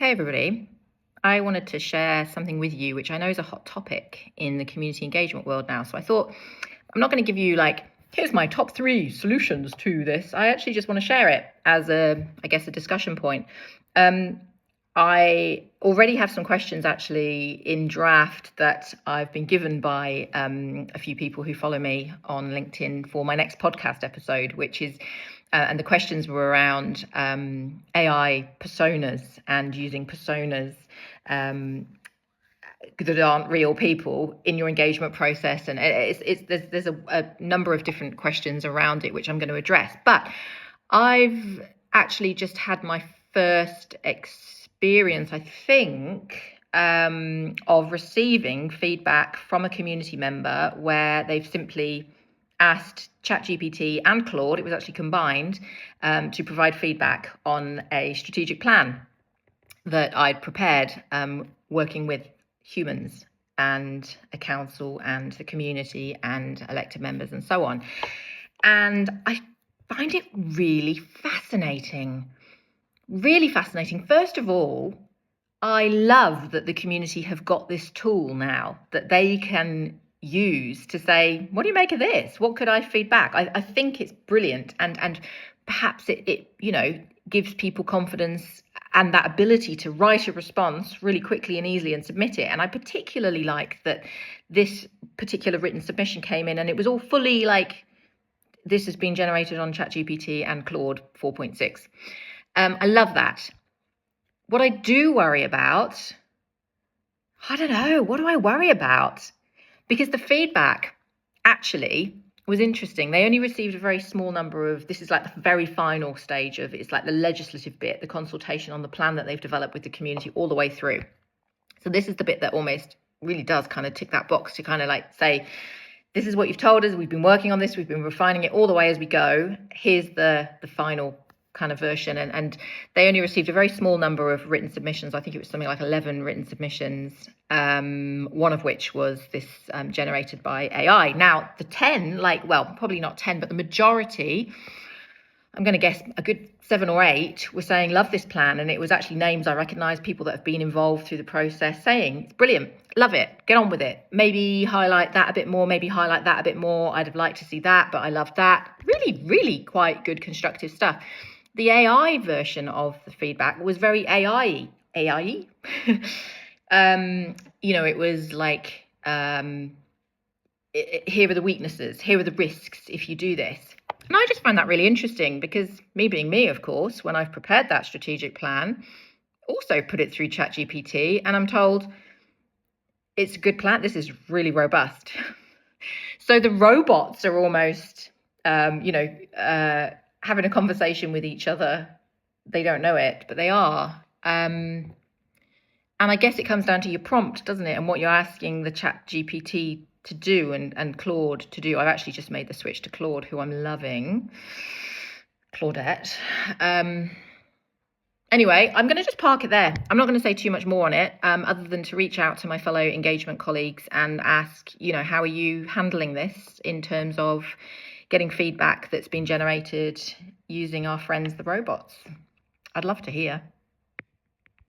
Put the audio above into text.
Hey everybody, I wanted to share something with you which I know is a hot topic in the community engagement world now. So I thought I'm not going to give you here's my top 3 solutions to this. I actually just want to share it as a discussion point. I already have some questions actually in draft that I've been given by a few people who follow me on LinkedIn for my next podcast episode, which is and the questions were around AI personas and using personas that aren't real people in your engagement process. And there's a number of different questions around it, which I'm going to address. But I've actually just had my first experience, I think, of receiving feedback from a community member where they've simply asked ChatGPT and Claude, it was actually combined, to provide feedback on a strategic plan that I'd prepared working with humans and a council and the community and elected members and so on. And I find it really fascinating. Really fascinating. First of all, I love that the community have got this tool now that they can use to say, what do you make of this? What could I feed back? I think it's brilliant, and perhaps it gives people confidence and that ability to write a response really quickly and easily and submit it. And I particularly like that this particular written submission came in and it was all fully this has been generated on ChatGPT and Claude 4.6. I love that. What I do worry about, I don't know, what do I worry about? Because the feedback actually was interesting. They only received a very small number of, this is the very final stage of, it's the legislative bit, the consultation on the plan that they've developed with the community all the way through. So this is the bit that almost really does kind of tick that box to kind of say, this is what you've told us, we've been working on this, we've been refining it all the way as we go. Here's the final kind of version, and they only received a very small number of written submissions. I think it was something like 11 written submissions, one of which was this generated by AI. Now the 10, probably not 10, but the majority, I'm going to guess a good 7 or 8, were saying love this plan, and it was actually names I recognise, people that have been involved through the process, saying it's brilliant, love it, get on with it, maybe highlight that a bit more, maybe highlight that a bit more, I'd have liked to see that, but I love that. Really quite good constructive stuff. The AI version of the feedback was very AI. It was here are the weaknesses, here are the risks if you do this. And I just find that really interesting because me being me, of course, when I've prepared that strategic plan, also put it through ChatGPT and I'm told it's a good plan. This is really robust. So the robots are almost, having a conversation with each other. They don't know it, but they are. And I guess it comes down to your prompt, doesn't it? And what you're asking the ChatGPT to do and Claude to do. I've actually just made the switch to Claude, who I'm loving. Claudette. Anyway, I'm going to just park it there. I'm not going to say too much more on it, other than to reach out to my fellow engagement colleagues and ask, how are you handling this in terms of getting feedback that's been generated using our friends, the robots? I'd love to hear.